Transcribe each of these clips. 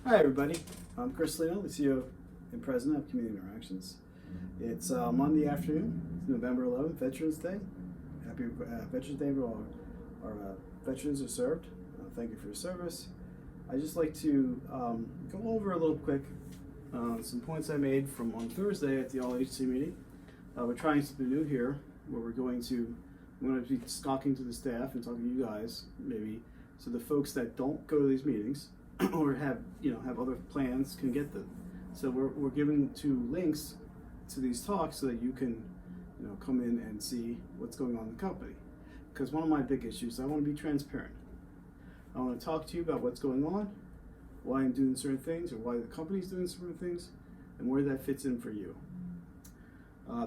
Hi everybody, I'm Chris Lino, the CEO and President of Community Interactions. It's Monday afternoon, it's November 11th, Veterans Day. Happy Veterans Day for all our veterans who served. Thank you for your service. I'd just like to go over a little quick some points I made from on Thursday at the All HC meeting. We're trying something new here where I'm going to be talking to the staff and talking to you guys maybe, so the folks that don't go to these meetings or have other plans can get them. So we're giving two links to these talks so that you can come in and see what's going on in the company. Because one of my big issues, I want to be transparent. I want to talk to you about what's going on, why I'm doing certain things, or why the company's doing certain things, and where that fits in for you.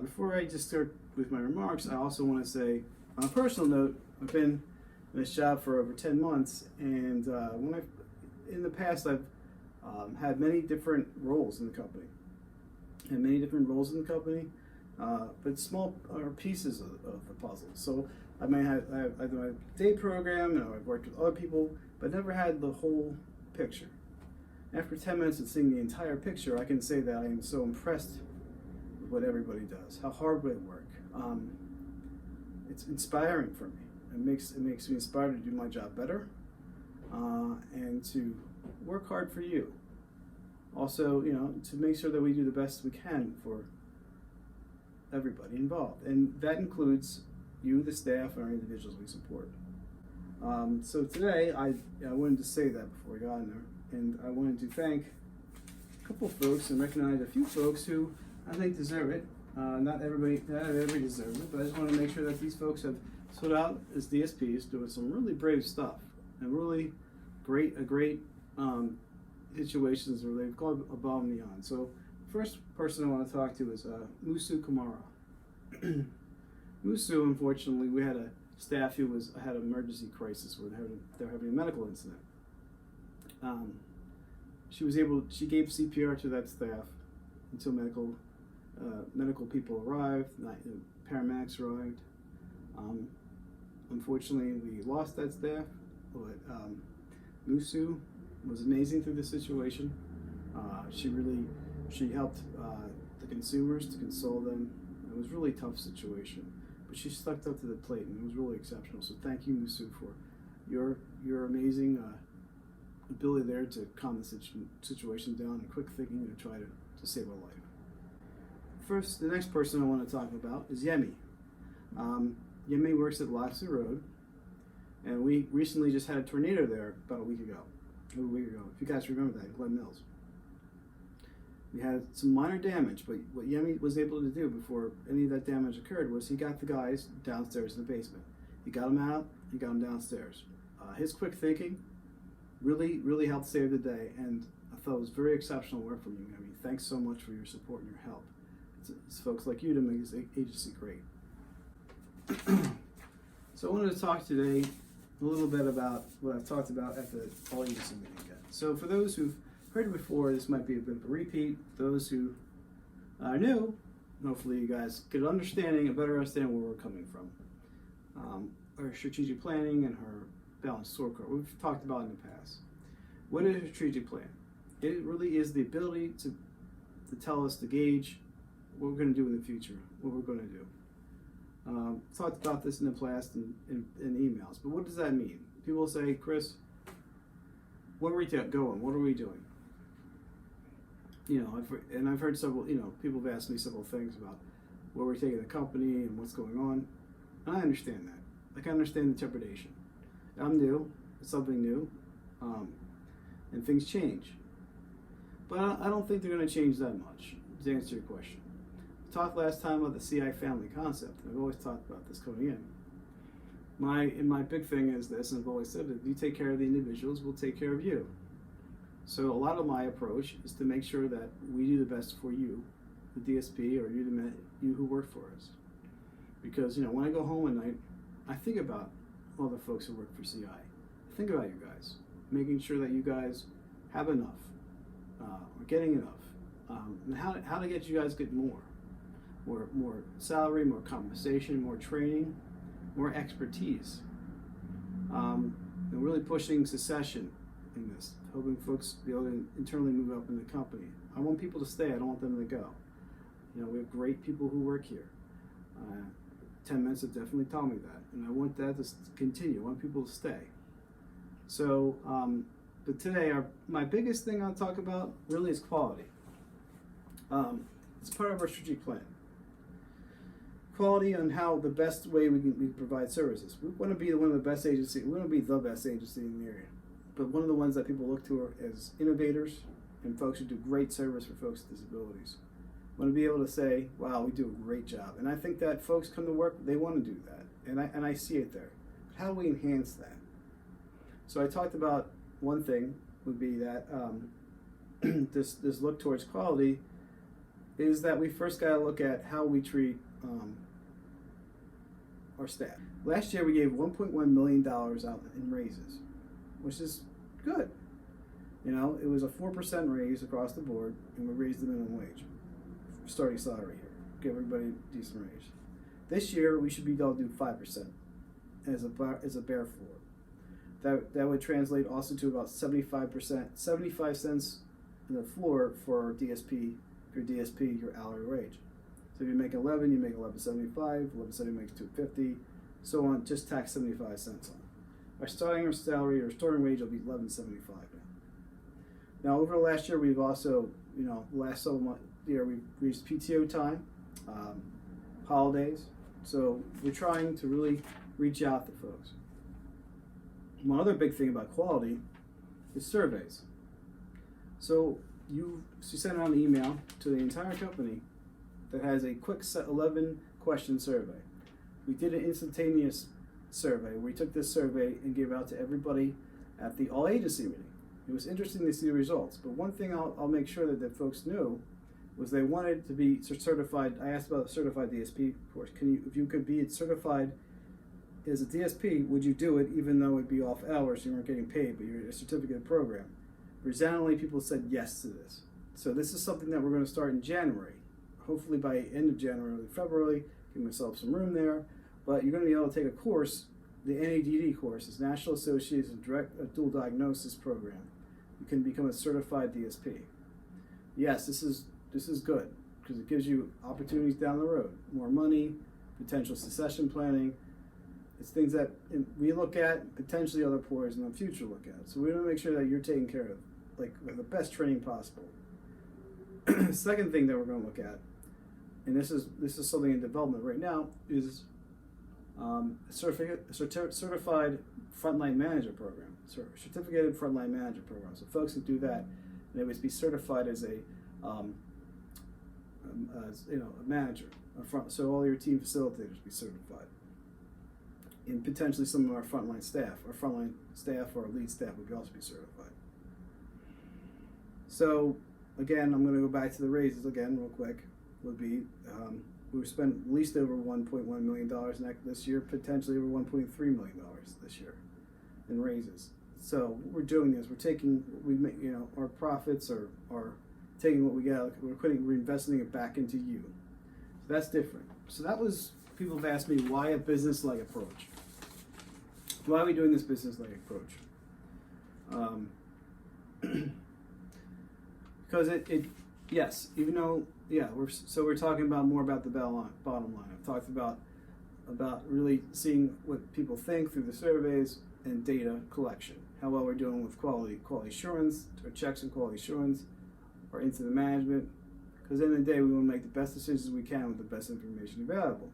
Before I just start with my remarks, I also want to say, on a personal note, I've been in this job for over 10 months, and in the past I've had many different roles in the company, but small pieces of the puzzle. So I may have my day program, and I've worked with other people, but never had the whole picture. After 10 minutes of seeing the entire picture, I can say that I am so impressed with what everybody does, how hard they work. It's inspiring for me. It makes me inspired to do my job better, and to work hard for you. Also, to make sure that we do the best we can for everybody involved, and that includes you, the staff, and our individuals we support. So today, I wanted to say that before we got in there, and I wanted to thank a couple folks and recognize a few folks who I think deserve it. Not everybody deserves it, but I just want to make sure that these folks have stood out as DSPs doing some really brave stuff and really great situations where they've gone above and beyond. So the first person I want to talk to is Musu Kamara. Musu, unfortunately, we had a staff who had an emergency crisis where they're having a medical incident. She gave CPR to that staff until medical people arrived, paramedics arrived. Unfortunately, we lost that staff, but Musu was amazing through this situation. She helped the consumers to console them. It was a really tough situation, but she stepped up to the plate, and it was really exceptional. So thank you, Musu, for your amazing ability there to calm the situation down and quick thinking to try to save a life. First, the next person I want to talk about is Yemi. Yemi works at Loxley Road, and we recently just had a tornado there about a week ago. If you guys remember that, in Glen Mills. We had some minor damage, but what Yemi was able to do before any of that damage occurred was he got the guys downstairs in the basement. He got them out, he got them downstairs. His quick thinking really helped save the day, and I thought it was very exceptional work from you, Yemi. Thanks so much for your support and your help. It's folks like you to make this agency great. So I wanted to talk today a little bit about what I've talked about at the All Agency meeting again. So for those who've heard it before, this might be a bit of a repeat. Those who are new, hopefully you guys get a better understanding where we're coming from. Our strategic planning and our balanced scorecard, we've talked about in the past. What is a strategic plan? It really is the ability to tell us, to gauge what we're going to do in the future, what we're going to do. Talked about this in the past in emails, but what does that mean? People say, Chris, where are we going? What are we doing? I've heard several, people have asked me several things about where we're taking the company and what's going on. And I understand that. I can understand the trepidation. I'm new, it's something new, and things change. But I don't think they're going to change that much, to answer your question. Talked last time about the CI family concept. I've always talked about this coming in. My big thing is this, and I've always said that if you take care of the individuals, we'll take care of you. So a lot of my approach is to make sure that we do the best for you, the DSP, or you who work for us. Because when I go home at night, I think about all the folks who work for CI. I think about you guys, making sure that you guys have enough, or getting enough, and how to get you guys get more salary, more compensation, more training, more expertise, and really pushing succession in this, helping folks be able to internally move up in the company. I want people to stay. I don't want them to go. You know, we have great people who work here. 10 minutes have definitely taught me that, and I want that to continue. I want people to stay. So, but today, my biggest thing I'll talk about really is quality. It's part of our strategic plan. Quality on how the best way we provide services. We want to be one of the best agencies. We want to be the best agency in the area. But one of the ones that people look to as innovators and folks who do great service for folks with disabilities. I want to be able to say, wow, we do a great job. And I think that folks come to work, they want to do that. And I see it there. But how do we enhance that? So I talked about one thing would be that this look towards quality is that we first got to look at how we treat our staff. Last year we gave $1.1 million out in raises, which is good. You know, it was a 4% raise across the board, and we raised the minimum wage, starting salary here, give everybody a decent raise. This year we should be able to do 5% as a bare floor. That would translate also to about 75%, 75 cents in the floor for DSP. Your DSP, your hourly wage. So if you make 11, you make 11.75. 11.70 makes 2.50, so on. Just tax 75 cents on. Our starting salary or starting wage will be 11.75 now. Now over the last year, we've also, you know, last several months year we've reached PTO time, holidays. So we're trying to really reach out to folks. One other big thing about quality is surveys. So you send out an email to the entire company that has a quick 11 question survey. We did an instantaneous survey. We took this survey and gave out to everybody at the all agency meeting. It was interesting to see the results, but one thing I'll make sure that folks knew was they wanted to be certified. I asked about a certified DSP course. If you could be certified as a DSP, would you do it even though it'd be off hours, you weren't getting paid, but you're a certificate program? Resoundingly, people said yes to this. So this is something that we're going to start in January. Hopefully by end of January or February, give myself some room there. But you're going to be able to take a course, the NADD course, is National Association of Dual Diagnosis Program. You can become a certified DSP. Yes, this is good because it gives you opportunities down the road, more money, potential succession planning. It's things that we look at, potentially other employers in the future look at. So we want to make sure that you're taken care of, like with the best training possible. Second thing that we're going to look at, and this is something in development right now, is certified frontline manager program, certificated frontline manager program. So folks who do that, they would be certified as a manager. So all your team facilitators be certified. And potentially some of our frontline staff or lead staff would also be certified. So again, I'm going to go back to the raises again real quick. Would be we spent at least over $1.1 million this year, potentially over $1.3 million this year in raises. So we're doing this. We're taking our profits are taking what we got. We're reinvesting it back into you. So that's different. So that was. People have asked me why a business-like approach. Why are we doing this business-like approach? Because yes, even though we're talking about more about the bottom line. I've talked about really seeing what people think through the surveys and data collection. How well we're doing with quality assurance, our checks and quality assurance, our incident management. Because at the end of the day, we want to make the best decisions we can with the best information available.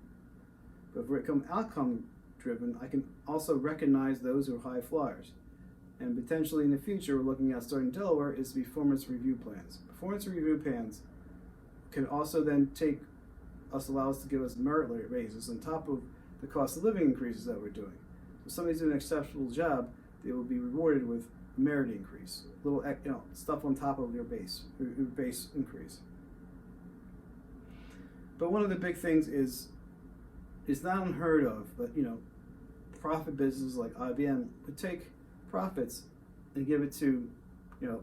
But if we become outcome driven, I can also recognize those who are high flyers. And potentially in the future, we're looking at starting in Delaware is performance review plans. Performance review plans can also then allow us to give us merit raises on top of the cost of living increases that we're doing. So if somebody's doing an exceptional job, they will be rewarded with merit increase, little stuff on top of your base increase. But one of the big things is, it's not unheard of, but profit businesses like IBM would take profits and give it to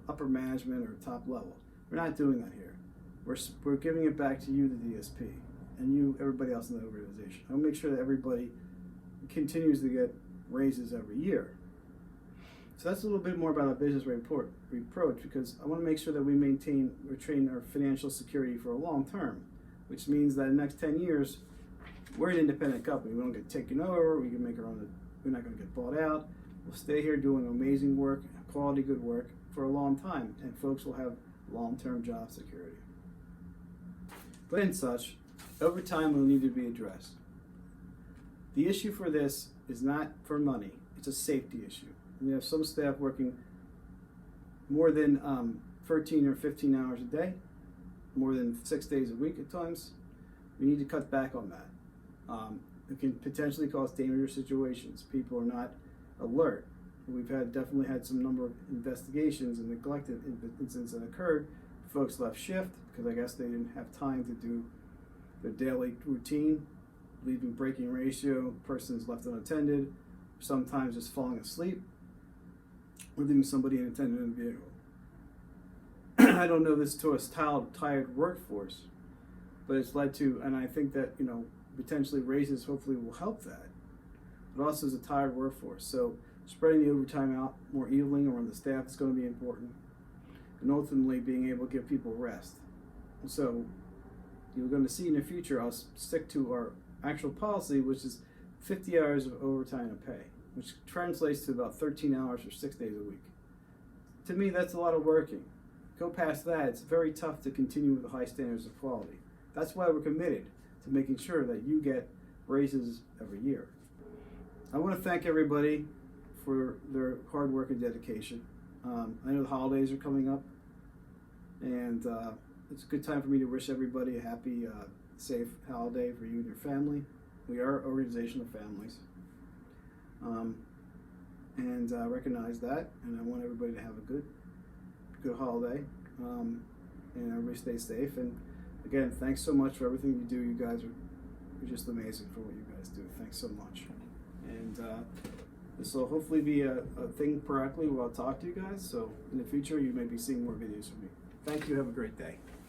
upper management or top level. We're not doing that here. We're giving it back to you, the DSP, and everybody else in the organization. I'll make sure that everybody continues to get raises every year. So that's a little bit more about our business approach, because I want to make sure that we maintain or train our financial security for a long term, which means that in the next 10 years, we're an independent company. We don't get taken over. We can make our own. We're not going to get bought out. We'll stay here doing amazing work, quality good work for a long time, and folks will have long-term job security. But in such, overtime will need to be addressed. The issue for this is not for money. It's a safety issue. We have some staff working more than 13 or 15 hours a day, more than 6 days a week at times. We need to cut back on that. It can potentially cause dangerous situations. People are not alert. We've definitely had some number of investigations and neglected incidents that occurred. Folks left shift because I guess they didn't have time to do their daily routine, leaving breaking ratio, person's left unattended, sometimes just falling asleep, or leaving somebody unattended in the vehicle. I don't know this to a tired workforce, but it's led to, and I think that, potentially raises hopefully will help that, but also is a tired workforce. So spreading the overtime out more evenly around the staff is going to be important, and ultimately being able to give people rest. So you're going to see in the future us stick to our actual policy, which is 50 hours of overtime and pay, which translates to about 13 hours or 6 days a week. To me, that's a lot of working. Go past that, it's very tough to continue with the high standards of quality. That's why we're committed to making sure that you get raises every year. I want to thank everybody for their hard work and dedication. I know the holidays are coming up, and it's a good time for me to wish everybody a happy, safe holiday for you and your family. We are an organization of families, and I recognize that, and I want everybody to have a good holiday, and everybody stay safe. And again, thanks so much for everything you do. You guys are just amazing for what you guys do. Thanks so much. And this will hopefully be a thing periodically where I'll talk to you guys. So in the future, you may be seeing more videos from me. Thank you. Have a great day.